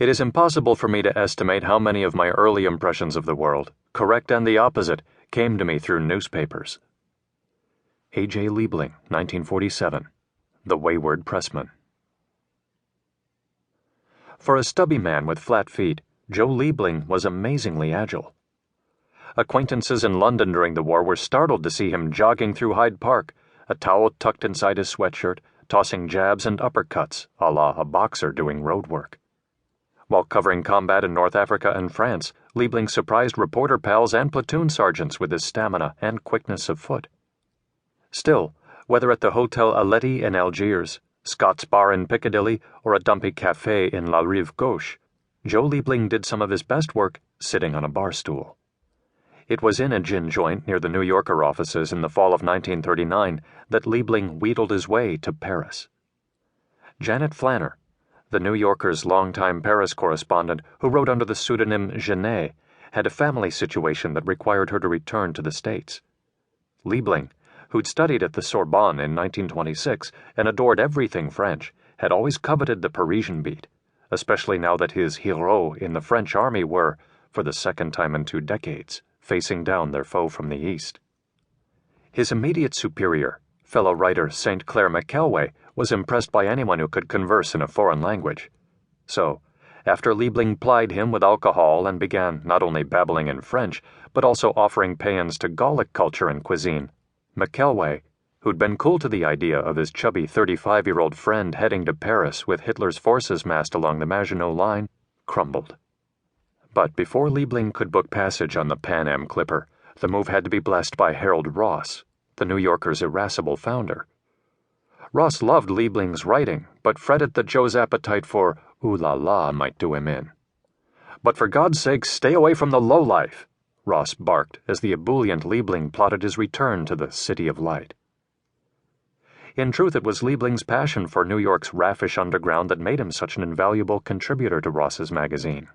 It is impossible for me to estimate how many of my early impressions of the world, correct and the opposite, came to me through newspapers. A.J. Liebling, 1947. The Wayward Pressman. For a stubby man with flat feet, Joe Liebling was amazingly agile. Acquaintances in London during the war were startled to see him jogging through Hyde Park, a towel tucked inside his sweatshirt, tossing jabs and uppercuts, a la a boxer doing road work. While covering combat in North Africa and France, Liebling surprised reporter pals and platoon sergeants with his stamina and quickness of foot. Still, whether at the Hotel Lede in Algiers, Scott's Bar in Piccadilly, or a dumpy cafe in La Rive Gauche, Joe Liebling did some of his best work sitting on a bar stool. It was in a gin joint near the New Yorker offices in the fall of 1939 that Liebling wheedled his way to Paris. Janet Flanner, the New Yorker's longtime Paris correspondent who wrote under the pseudonym Genet, had a family situation that required her to return to the States. Liebling, who'd studied at the Sorbonne in 1926 and adored everything French, had always coveted the Parisian beat, especially now that his héros in the French army were, for the second time in 2 decades, facing down their foe from the east. His immediate superior, fellow writer St. Clair McKelway, was impressed by anyone who could converse in a foreign language. So, after Liebling plied him with alcohol and began not only babbling in French, but also offering paeans to Gallic culture and cuisine, McKelway, who'd been cool to the idea of his chubby 35-year-old friend heading to Paris with Hitler's forces massed along the Maginot Line, crumbled. But before Liebling could book passage on the Pan Am Clipper, the move had to be blessed by Harold Ross, the New Yorker's irascible founder. Ross loved Liebling's writing, but fretted that Joe's appetite for ooh la la might do him in. "But for God's sake, stay away from the lowlife," Ross barked as the ebullient Liebling plotted his return to the City of Light. In truth, it was Liebling's passion for New York's raffish underground that made him such an invaluable contributor to Ross's magazine.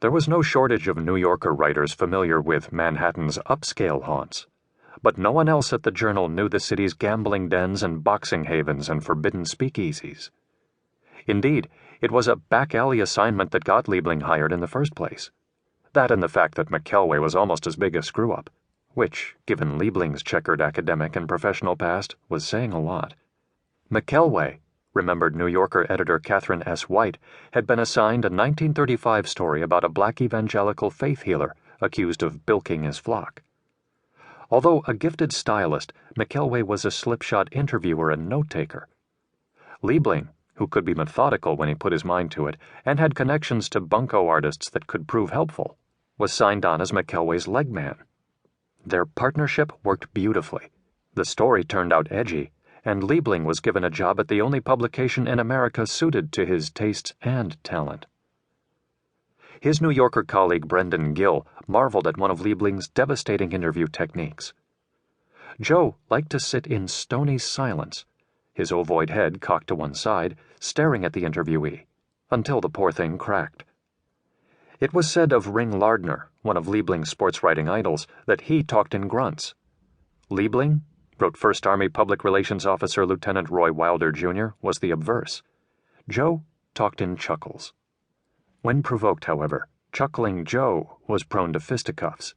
There was no shortage of New Yorker writers familiar with Manhattan's upscale haunts, but no one else at the Journal knew the city's gambling dens and boxing havens and forbidden speakeasies. Indeed, it was a back-alley assignment that got Liebling hired in the first place. That and the fact that McKelway was almost as big a screw-up, which, given Liebling's checkered academic and professional past, was saying a lot. McKelway, remembered New Yorker editor Catherine S. White, had been assigned a 1935 story about a black evangelical faith healer accused of bilking his flock. Although a gifted stylist, McKelway was a slipshod interviewer and note-taker. Liebling, who could be methodical when he put his mind to it, and had connections to bunco artists that could prove helpful, was signed on as McKelway's legman. Their partnership worked beautifully. The story turned out edgy, and Liebling was given a job at the only publication in America suited to his tastes and talent. His New Yorker colleague Brendan Gill marveled at one of Liebling's devastating interview techniques. Joe liked to sit in stony silence, his ovoid head cocked to one side, staring at the interviewee, until the poor thing cracked. It was said of Ring Lardner, one of Liebling's sports-writing idols, that he talked in grunts. Liebling, wrote First Army Public Relations Officer Lieutenant Roy Wilder, Jr., was the obverse. Joe talked in chuckles. When provoked, however, chuckling Joe was prone to fisticuffs.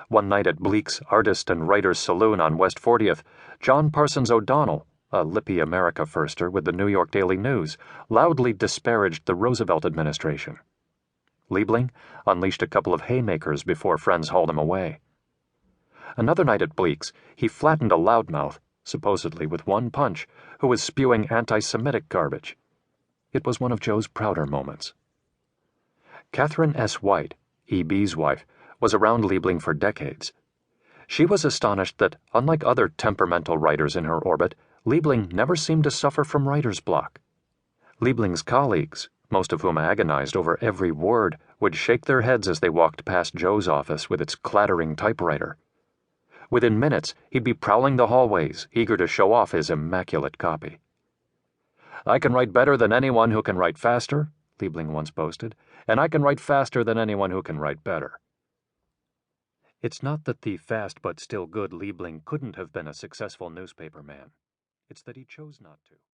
One night at Bleek's Artist and Writers Saloon on West 40th, John Parsons O'Donnell, a lippy America firster with the New York Daily News, loudly disparaged the Roosevelt administration. Liebling unleashed a couple of haymakers before friends hauled him away. Another night at Bleek's, he flattened a loudmouth, supposedly with one punch, who was spewing anti-Semitic garbage. It was one of Joe's prouder moments. Catherine S. White, E.B.'s wife, was around Liebling for decades. She was astonished that, unlike other temperamental writers in her orbit, Liebling never seemed to suffer from writer's block. Liebling's colleagues, most of whom agonized over every word, would shake their heads as they walked past Joe's office with its clattering typewriter. Within minutes, he'd be prowling the hallways, eager to show off his immaculate copy. "I can write better than anyone who can write faster," Liebling once boasted, "and I can write faster than anyone who can write better." It's not that the fast but still good Liebling couldn't have been a successful newspaper man. It's that he chose not to.